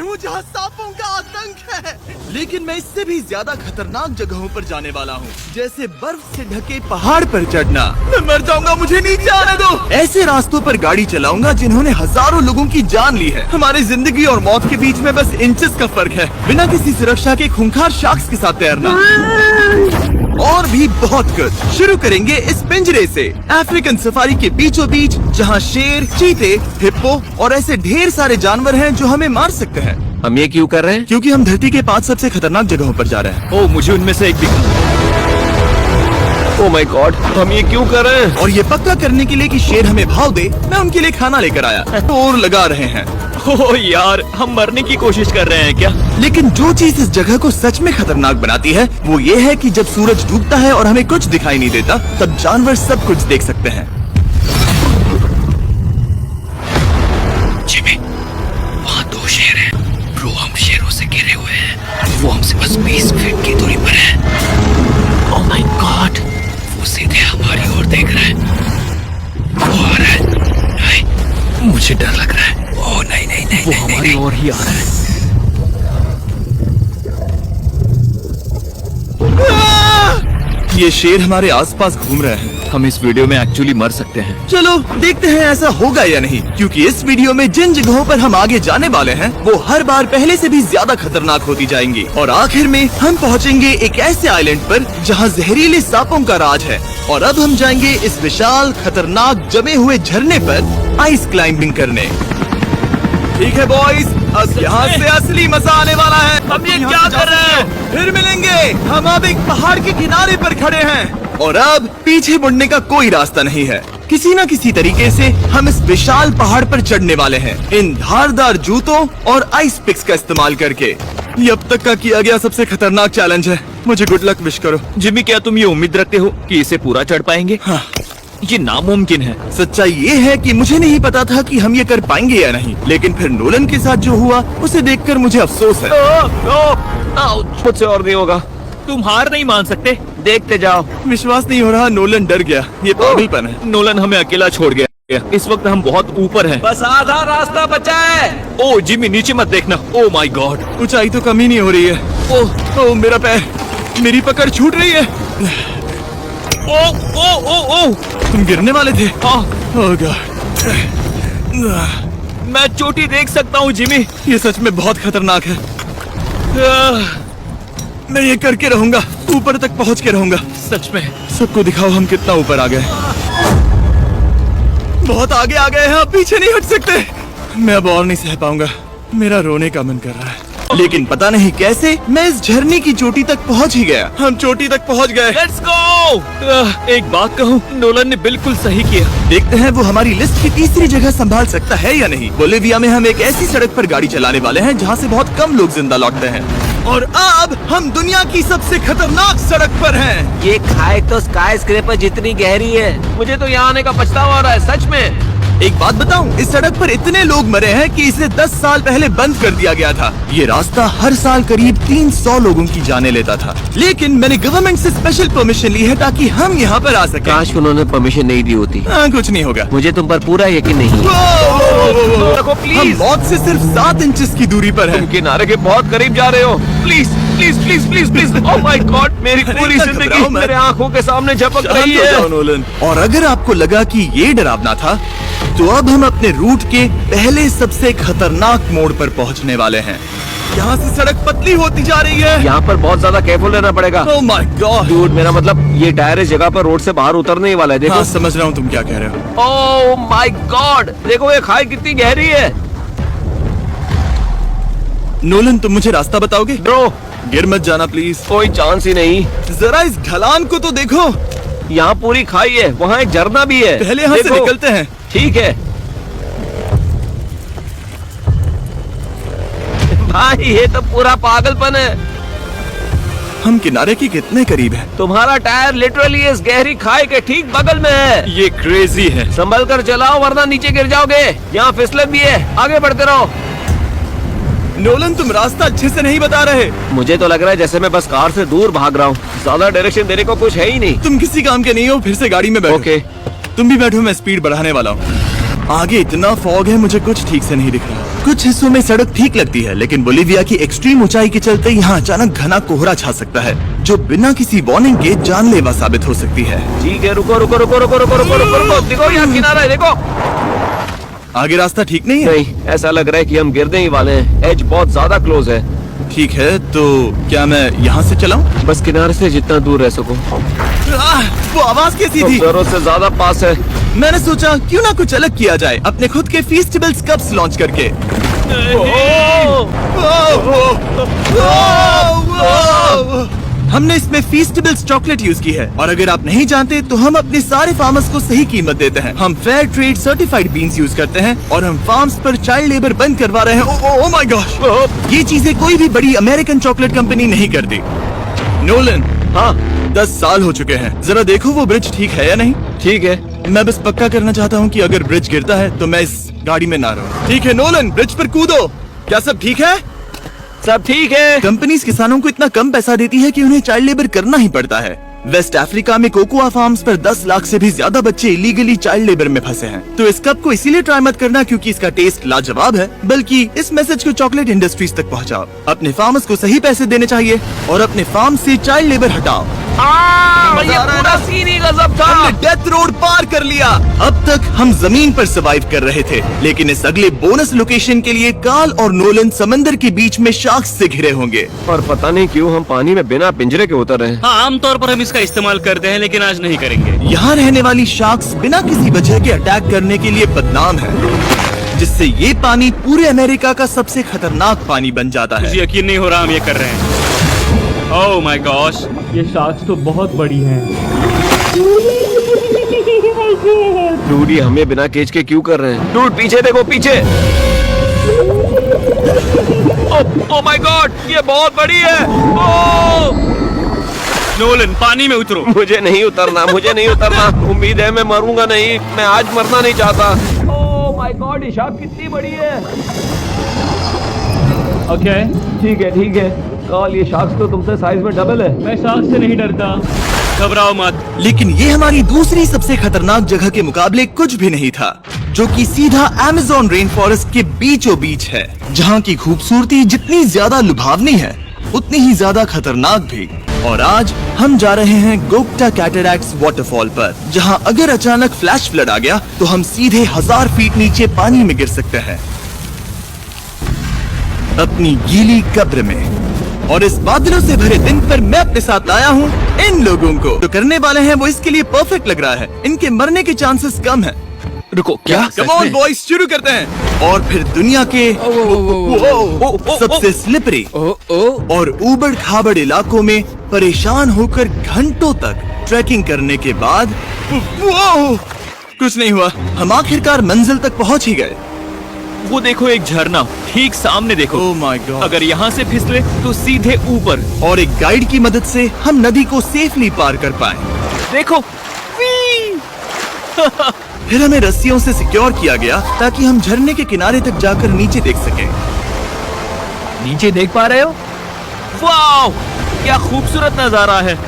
पर हूँ जहाँ सांपों का आतंक है, लेकिन मैं इससे भी ज्यादा खतरनाक जगहों पर जाने वाला हूँ, जैसे बर्फ से ढके पहाड़ पर चढ़ना। मैं मर जाऊंगा, मुझे नीचे आने दो। ऐसे रास्तों पर गाड़ी चलाऊंगा जिन्होंने हजारों लोगों की जान ली है। हमारी जिंदगी और मौत के बीच में बस इंचेस का फर्क है। बिना किसी सुरक्षा के खूंखार शार्क्स के साथ तैरना और भी बहुत कुछ। शुरू करेंगे इस पिंजरे से, अफ्रीकन सफारी के बीचों बीच, जहाँ शेर, चीते, हिप्पो और ऐसे ढेर सारे जानवर हैं जो हमें मार सकते हैं। हम ये क्यों कर रहे हैं? क्योंकि हम धरती के 5 सबसे खतरनाक जगहों पर जा रहे हैं। ओह, मुझे उनमें से एक दिखा। ओह माय गॉड, हम ये क्यों कर रहे हैं? और ये पक्का करने के लिए कि शेर हमें भाव दे, मैं उनके लिए खाना लेकर आया। और लगा रहे हैं। ओह यार, हम मरने की कोशिश कर रहे हैं क्या? लेकिन जो चीज इस जगह को सच में खतरनाक बनाती है वो ये है कि जब सूरज डूबता है और हमें कुछ दिखाई नहीं देता, तब जानवर सब कुछ देख सकते हैं। जिमी, वहाँ 2 शेर हैं। ब्रो, हम शेरों से घिरे हुए हैं। वो हमसे बस 20 फीट की दूरी पर है। ओह माय गॉड, वो सीधे हमारी ओर देख रहा है। वो आ रहा है। नहीं, मुझे डर लग रहा है। ओह नहीं नहीं नहीं, वो हमारी ओर ही आ रहा है। ये शेर हमारे आसपास घूम रहे हैं। हम इस वीडियो में एक्चुअली मर सकते हैं। चलो देखते हैं ऐसा होगा या नहीं, क्योंकि इस वीडियो में जिन जगहों पर हम आगे जाने वाले हैं वो हर बार पहले से भी ज्यादा खतरनाक होती जाएंगी। और आखिर में हम पहुंचेंगे एक ऐसे आइलैंड पर जहां जहरीले सांपों का राज है। और अब हम जाएंगे इस विशाल, खतरनाक, जमे हुए झरने पर आइस क्लाइंबिंग करने। ठीक है बॉयज, अब यहाँ से असली मजा आने वाला है। हम ये क्या कर रहे हैं? फिर मिलेंगे। हम अब एक पहाड़ के किनारे पर खड़े हैं और अब पीछे मुड़ने का कोई रास्ता नहीं है। किसी न किसी तरीके से हम इस विशाल पहाड़ पर चढ़ने वाले हैं, इन धारदार जूतों और आइस पिक्स का इस्तेमाल करके। ये अब तक का किया गया सबसे खतरनाक चैलेंज है। मुझे गुड लक विश करो। जिमी, क्या तुम ये उम्मीद रखते हो कि इसे पूरा चढ़ पाएंगे? हाँ। ये नामुमकिन है। सच्चाई ये है कि मुझे नहीं पता था कि हम ये कर पाएंगे या नहीं, लेकिन फिर नोलन के साथ जो हुआ उसे देखकर मुझे अफसोस है। मुझसे और नहीं होगा। तुम हार नहीं मान सकते, देखते जाओ। विश्वास नहीं हो रहा, नोलन डर गया। ये पागलपन है। नोलन हमें अकेला छोड़ गया। इस वक्त हम बहुत ऊपर हैं। बस आधा रास्ता बचा है। ओह जिमी, नीचे मत देखना। ओह माय गॉड, ऊंचाई तो कम ही नहीं हो रही है। ओह मेरा पैर, मेरी पकड़ छूट रही है। ओह, तुम गिरने वाले थे। ओह गॉड, मैं चोटी देख सकता हूँ जिमी। ये सच में बहुत खतरनाक है। मैं ये करके रहूंगा, ऊपर तक पहुँच के रहूंगा। सच में। सबको दिखाओ हम कितना ऊपर आ गए। बहुत आगे आ गए हैं, अब पीछे नहीं हट सकते। मैं अब और नहीं सह पाऊंगा, मेरा रोने का मन कर रहा है। लेकिन पता नहीं कैसे मैं इस झरने की चोटी तक पहुंच ही गया। हम चोटी तक पहुंच गए। Let's go. एक बात कहूँ, नोलन ने बिल्कुल सही किया। देखते हैं वो हमारी लिस्ट की तीसरी जगह संभाल सकता है या नहीं। बोलिविया में हम एक ऐसी सड़क पर गाड़ी चलाने वाले हैं जहाँ से बहुत कम लोग जिंदा लौटते हैं। और अब हम दुनिया की सबसे खतरनाक सड़क पर हैं। ये खाई तो स्काई स्क्रैपर जितनी गहरी है। मुझे तो यहाँ आने का पछतावा हो रहा है, सच में। एक बात बताऊं, इस सड़क पर इतने लोग मरे हैं कि इसे 10 साल पहले बंद कर दिया गया था। ये रास्ता हर साल करीब 300 लोगों की जाने लेता था, लेकिन मैंने गवर्नमेंट से स्पेशल परमिशन ली है ताकि हम यहाँ पर आ सकें। काश उन्होंने परमिशन नहीं दी होती। कुछ नहीं होगा। मुझे तुम पर पूरा यकीन नहीं है। हम मौत से सिर्फ 7 इंचेस की दूरी पर हैं। तुम किनारे के बहुत करीब जा रहे हो। Please please please please please. Oh my God, मेरी पूरी जिंदगी मेरे आंखों के सामने झपक रही है। नोलन, और अगर आपको लगा कि ये डरावना था, तो अब हम अपने रूट के पहले सबसे खतरनाक मोड़ पर पहुंचने वाले हैं। यहाँ से सड़क पतली होती जा रही है। यहाँ पर बहुत ज्यादा केयरफुल रहना पड़ेगा। ओह माय गॉड डूड, मेरा मतलब ये टायर इस जगह पर रोड से बाहर उतरने ही वाला है। देखो। हाँ, समझ रहा हूँ तुम क्या कह रहे हो। ओह माय गॉड, देखो ये खाई कितनी गहरी है। नोलन, तुम मुझे रास्ता बताओगे? ब्रो, गिर मत जाना प्लीज। कोई चांस ही नहीं। जरा इस ढलान को तो देखो। यहाँ पूरी खाई है, वहाँ एक झरना भी है। पहले यहाँ से निकलते हैं। ठीक है भाई, ये तो पूरा पागलपन है। हम किनारे के कितने करीब हैं? तुम्हारा टायर लिटरली इस गहरी खाई के ठीक बगल में है। ये क्रेजी है। संभल कर चलाओ वरना नीचे गिर जाओगे। यहाँ फिसलन भी है, आगे बढ़ते रहो। नोलन, तुम रास्ता अच्छे से नहीं बता रहे। मुझे तो लग रहा है जैसे मैं बस कार से दूर भाग रहा हूँ। ज्यादा डायरेक्शन देने को कुछ है ही नहीं। तुम किसी काम के नहीं हो, फिर से गाड़ी में बैठो। ओके। तुम भी बैठो, मैं स्पीड बढ़ाने वाला हूँ। आगे इतना फॉग है, मुझे कुछ ठीक से नहीं दिख रहा। कुछ हिस्सों में सड़क ठीक लगती है, लेकिन बोलीविया की एक्सट्रीम ऊंचाई के चलते यहाँ अचानक घना कोहरा छा सकता है, जो बिना किसी वार्निंग के जानलेवा साबित हो सकती है। ठीक है, रुको रुको रुको रुको रुको रुको रुको रुको, देखो यहाँ किनारा है, देखो। आगे रास्ता ठीक नहीं है? नहीं, ऐसा लग रहा है कि हम गिरने ही वाले हैं। एज बहुत ज्यादा क्लोज है। ठीक है, तो क्या मैं यहाँ से चलाऊं? बस किनारे से जितना दूर रह सको। वो आवाज कैसी थी? जरूरत से ज्यादा पास है। मैंने सोचा क्यों ना कुछ अलग किया जाए, अपने खुद के फीस्टिवल्स कप्स लॉन्च करके। हमने इसमें फीस्टिवल्स चॉकलेट यूज की है, और अगर आप नहीं जानते तो हम अपने सारे फार्मर्स को सही कीमत देते हैं। हम fair trade certified beans use करते हैं, और हम फार्म्स पर चाइल्ड लेबर बंद करवा रहे हैं। ओह माय गॉश, ये चीजें कोई भी बड़ी अमेरिकन चॉकलेट कंपनी नहीं करती। नोलन, हाँ 10 साल हो चुके हैं, जरा देखो वो ब्रिज ठीक है या नहीं। ठीक है। मैं बस पक्का करना चाहता हूँ कि अगर ब्रिज गिरता है तो मैं इस गाड़ी में ना रहूं। ठीक है नोलन, ब्रिज पर कूदो। क्या सब ठीक है? सब ठीक है। कंपनीज किसानों को इतना कम पैसा देती है कि उन्हें चाइल्ड लेबर करना ही पड़ता है। वेस्ट अफ्रीका में कोकोआ फार्म्स पर 10 लाख से भी ज्यादा बच्चे इलीगली चाइल्ड लेबर में फंसे हैं। तो इस कप को इसीलिए ट्राई मत करना क्योंकि इसका टेस्ट लाजवाब है, बल्कि इस मैसेज को चॉकलेट इंडस्ट्रीज तक पहुंचाओ। अपने फार्मर्स को सही पैसे देने चाहिए और अपने फार्म से चाइल्ड लेबर हटाओ। ये पूरा सीन ही गजब था। हमने डेथ रोड पार कर लिया। अब तक हम जमीन पर सर्वाइव कर रहे थे, लेकिन इस अगले बोनस लोकेशन के लिए कार्ल और नोलन समंदर के बीच में शार्क्स से घिरे होंगे। और पता नहीं क्यों हम पानी में बिना पिंजरे के उतर रहे हैं। हाँ, आमतौर पर हम इसका इस्तेमाल करते हैं, लेकिन आज नहीं करेंगे। यहाँ रहने वाली शार्क्स बिना किसी वजह के अटैक करने के लिए बदनाम है, जिससे ये पानी पूरे अमेरिका का सबसे खतरनाक पानी बन जाता है। मुझे यकीन नहीं हो रहा हम ये कर रहे हैं। ओह माय गॉश, ये शार्क्स तो बहुत बड़ी हैं। डूड, ये हमें बिना केज के क्यों कर रहे हैं? डूड पीछे देखो, पीछे। ओह माय गॉड, ये बहुत बड़ी है। ओह नोलन, पानी में उतरो। मुझे नहीं उतरना, मुझे नहीं उतरना। उम्मीद है मैं मरूंगा नहीं। मैं आज मरना नहीं चाहता। ओह माय गॉड, ये शार्क कितनी बड़ी है। ओके, ठीक है ठीक है। कॉल, ये शार्क्स तो तुमसे साइज में डबल है। मैं शार्क से नहीं डरता। घबराओ मत। लेकिन ये हमारी दूसरी सबसे खतरनाक जगह के मुकाबले कुछ भी नहीं था, जो कि सीधा अमेज़न रेन फॉरेस्ट के बीचों बीच है, जहाँ की खूबसूरती जितनी ज्यादा लुभावनी है उतनी ही ज्यादा खतरनाक भी। और आज हम जा रहे हैं गोक्टा कैटरैक्ट्स वाटरफॉल पर, जहाँ अगर अचानक फ्लैश फ्लड आ गया तो हम सीधे 1000 फीट नीचे पानी में गिर सकते हैं, अपनी गीली कब्र में। और इस बादलों से भरे दिन पर मैं अपने साथ लाया हूँ इन लोगों को। जो करने वाले हैं वो इसके लिए परफेक्ट लग रहा है। इनके मरने के चांसेस कम हैं। रुको, क्या? कम ऑन बॉयज, शुरू करते हैं। और फिर दुनिया के सबसे स्लिपरी और ऊबड़ खाबड़ इलाकों में परेशान होकर घंटों तक ट्रैकिंग करने के बाद कुछ नहीं हुआ। हम आखिरकार मंजिल तक पहुंच ही गए। वो देखो, एक झरना ठीक सामने देखो। Oh my God. अगर यहाँ से फिसले तो सीधे ऊपर। और एक गाइड की मदद से हम नदी को सेफली पार कर पाए। देखो। फिर हमें रस्सियों से सिक्योर किया गया ताकि हम झरने के किनारे तक जाकर नीचे देख सकें। नीचे देख पा रहे हो? वाह, क्या खूबसूरत नजारा है।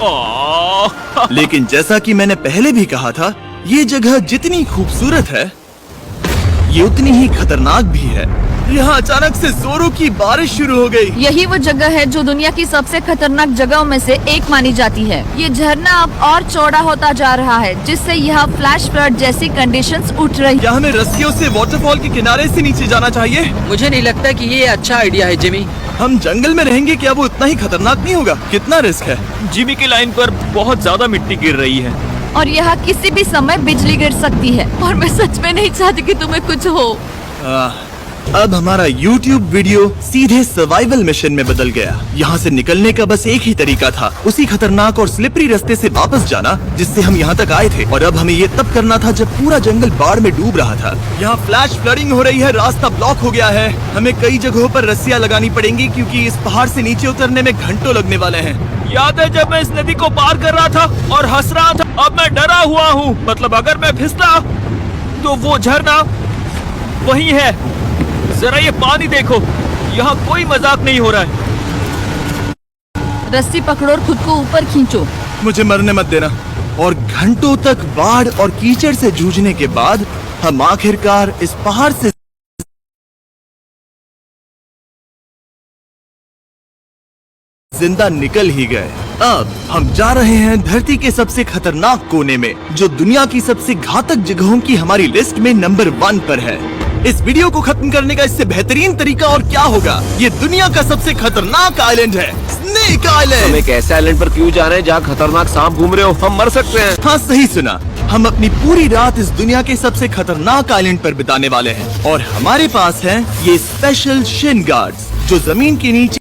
ओह। लेकिन जैसा कि मैंने पहले भी कहा था, ये जगह जितनी खूबसूरत है ये उतनी ही खतरनाक भी है। यहाँ अचानक से जोरों की बारिश शुरू हो गई। यही वो जगह है जो दुनिया की सबसे खतरनाक जगहों में से एक मानी जाती है। ये झरना अब और चौड़ा होता जा रहा है, जिससे यहाँ फ्लैश फ्लड जैसी कंडीशंस उठ रही। क्या हमें रस्सियों से वाटरफॉल के किनारे से नीचे जाना चाहिए? मुझे नहीं लगता कि ये अच्छा आइडिया है जिमी। हम जंगल में रहेंगे, क्या वो उतना ही खतरनाक नहीं होगा? कितना रिस्क है। जिमी की लाइन पर बहुत ज्यादा मिट्टी गिर रही है और यहाँ किसी भी समय बिजली गिर सकती है, और मैं सच में नहीं चाहती कि तुम्हें कुछ हो। अब हमारा YouTube वीडियो सीधे सर्वाइवल मिशन में बदल गया। यहाँ से निकलने का बस एक ही तरीका था, उसी खतरनाक और स्लिपरी रास्ते से वापस जाना जिससे हम यहाँ तक आए थे। और अब हमें ये तब करना था जब पूरा जंगल बाढ़ में डूब रहा था। यहाँ फ्लैश फ्लडिंग हो रही है, रास्ता ब्लॉक हो गया है। हमें कई जगहों पर रस्सियाँ लगानी पड़ेंगी क्योंकि इस पहाड़ से नीचे उतरने में घंटों लगने वाले हैं। याद है जब मैं इस नदी को पार कर रहा था और हंस रहा था? अब मैं डरा हुआ हूँ। मतलब अगर मैं फिसला तो वो झरना वही है। जरा ये पानी देखो, यहाँ कोई मजाक नहीं हो रहा है। रस्सी पकड़ो और खुद को ऊपर खींचो। मुझे मरने मत देना। और घंटों तक बाढ़ और कीचड़ से जूझने के बाद हम आखिरकार इस पहाड़ से जिंदा निकल ही गए। अब हम जा रहे हैं धरती के सबसे खतरनाक कोने में, जो दुनिया की सबसे घातक जगहों की हमारी लिस्ट में नंबर 1 पर है। इस वीडियो को खत्म करने का इससे बेहतरीन तरीका और क्या होगा। ये दुनिया का सबसे खतरनाक आइलैंड है, स्नेक हम आइलैंड। एक ऐसे आइलैंड पर क्यों जा रहे हैं जहाँ खतरनाक सांप घूम रहे हो? हम मर सकते हैं। हाँ, सही सुना। हम अपनी पूरी रात इस दुनिया के सबसे खतरनाक आइलैंड पर बिताने वाले हैं और हमारे पास हैं ये स्पेशल शिन गार्ड्स, जो जमीन के नीचे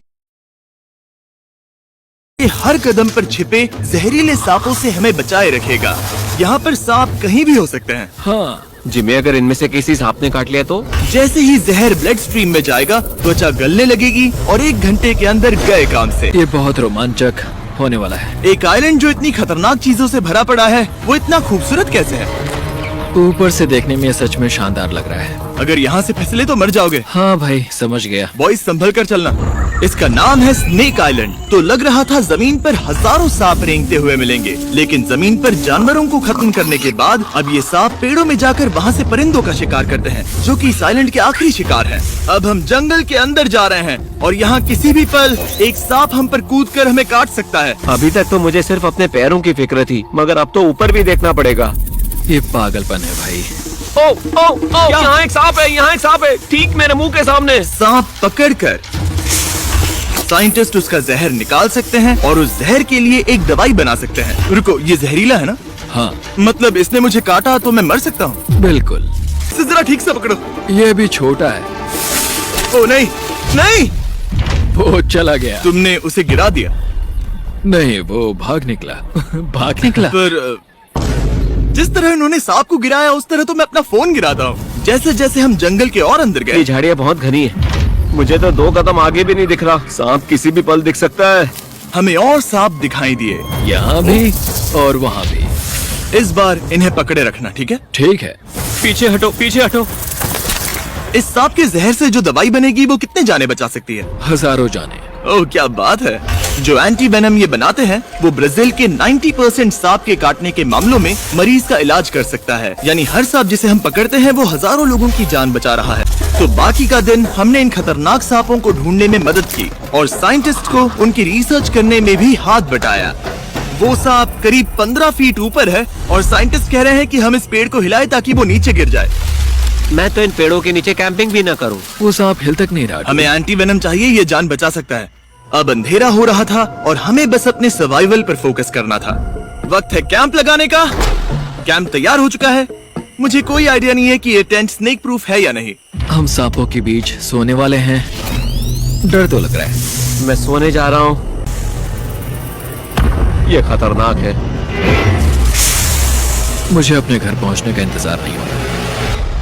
हर कदम पर छिपे जहरीले सांपों से हमें बचाए रखेगा। यहाँ पर सांप कहीं भी हो सकते हैं। हाँ जिम्मी, अगर इनमें से किसी सांप ने काट लिया तो? जैसे ही जहर ब्लड स्ट्रीम में जाएगा, त्वचा गलने लगेगी और 1 घंटे के अंदर गए काम से। ये बहुत रोमांचक होने वाला है। एक आइलैंड जो इतनी खतरनाक चीजों से भरा पड़ा है, वो इतना खूबसूरत कैसे है? ऊपर से देखने में ये सच में शानदार लग रहा है। अगर यहाँ से फिसले तो मर जाओगे। हाँ भाई, समझ गया। बॉयज, संभल कर चलना। इसका नाम है स्नेक आइलैंड। तो लग रहा था जमीन पर हजारों सांप रेंगते हुए मिलेंगे, लेकिन जमीन पर जानवरों को खत्म करने के बाद अब ये सांप पेड़ों में जाकर वहाँ से परिंदों का शिकार करते हैं, जो कि इस आइलैंड के आखिरी शिकार हैं। अब हम जंगल के अंदर जा रहे हैं और यहाँ किसी भी पल एक सांप हम पर कूदकर हमें काट सकता है। अभी तक तो मुझे सिर्फ अपने पैरों की फिक्र थी, मगर अब तो ऊपर भी देखना पड़ेगा। ये पागलपन है भाई। ओ ओ ओ, यहाँ एक सांप है, यहाँ एक सांप है, ठीक मेरे मुंह के सामने। सांप पकड़कर साइंटिस्ट उसका जहर निकाल सकते हैं और उस जहर के लिए एक दवाई बना सकते हैं। रुको, ये जहरीला है ना? हाँ मतलब इसने मुझे काटा तो मैं मर सकता हूँ? बिल्कुल। इसे जरा ठीक से पकड़ो। ये भी छोटा है। ओ नहीं नहीं, वो चला गया। तुमने उसे गिरा दिया। नहीं, वो भाग निकला। भाग निकला। पर जिस तरह इन्होंने सांप को गिराया, उस तरह तो मैं अपना फोन गिराता हूँ। जैसे जैसे हम जंगल के और अंदर ये गए, झाड़ियाँ बहुत घनी है, मुझे तो 2 कदम आगे भी नहीं दिख रहा। सांप किसी भी पल दिख सकता है। हमें और सांप दिखाई दिए। यहाँ भी और वहाँ भी। इस बार इन्हें पकड़े रखना, ठीक है? ठीक है। पीछे हटो, पीछे हटो। इस सांप के जहर से जो दवाई बनेगी, वो कितने जाने बचा सकती है? हजारों जाने। ओह, क्या बात है। जो एंटी वेनम ये बनाते हैं, वो ब्राजील के 90% सांप के काटने के मामलों में मरीज का इलाज कर सकता है। यानी हर सांप जिसे हम पकड़ते हैं, वो हजारों लोगों की जान बचा रहा है। तो बाकी का दिन हमने इन खतरनाक सांपों को ढूंढने में मदद की और साइंटिस्ट को उनकी रिसर्च करने में भी हाथ बटाया। वो सांप करीब 15 फीट ऊपर है और साइंटिस्ट कह रहे हैं कि हम इस पेड़ को हिलाएं ताकि वो नीचे गिर जाए। मैं तो इन पेड़ों के नीचे कैंपिंग भी न करूं। वो सांप हिल तक नहीं रहा। हमें एंटी वेनम चाहिए, ये जान बचा सकता है। अब अंधेरा हो रहा था और हमें बस अपने सर्वाइवल पर फोकस करना था। वक्त है कैंप लगाने का। कैंप तैयार हो चुका है। मुझे कोई आइडिया नहीं है कि ये टेंट स्नेक प्रूफ है या नहीं। हम सांपों के बीच सोने वाले हैं। डर तो लग रहा है। मैं सोने जा रहा हूँ। ये खतरनाक है। मुझे अपने घर पहुंचने का इंतजार नहीं हो रहा।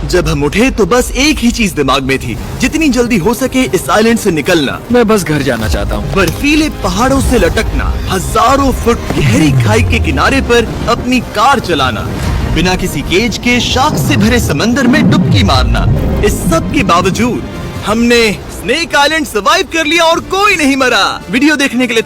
जब हम उठे तो बस एक ही चीज दिमाग में थी, जितनी जल्दी हो सके इस आइलैंड से निकलना। मैं बस घर जाना चाहता हूँ। बर्फीले पहाड़ों से लटकना, हजारों फुट गहरी खाई के किनारे पर अपनी कार चलाना, बिना किसी केज के शार्क से भरे समंदर में डुबकी मारना। इस सब के बावजूद हमने स्नेक आइलैंड सर्वाइव कर लिया और कोई नहीं मरा। वीडियो देखने के लिए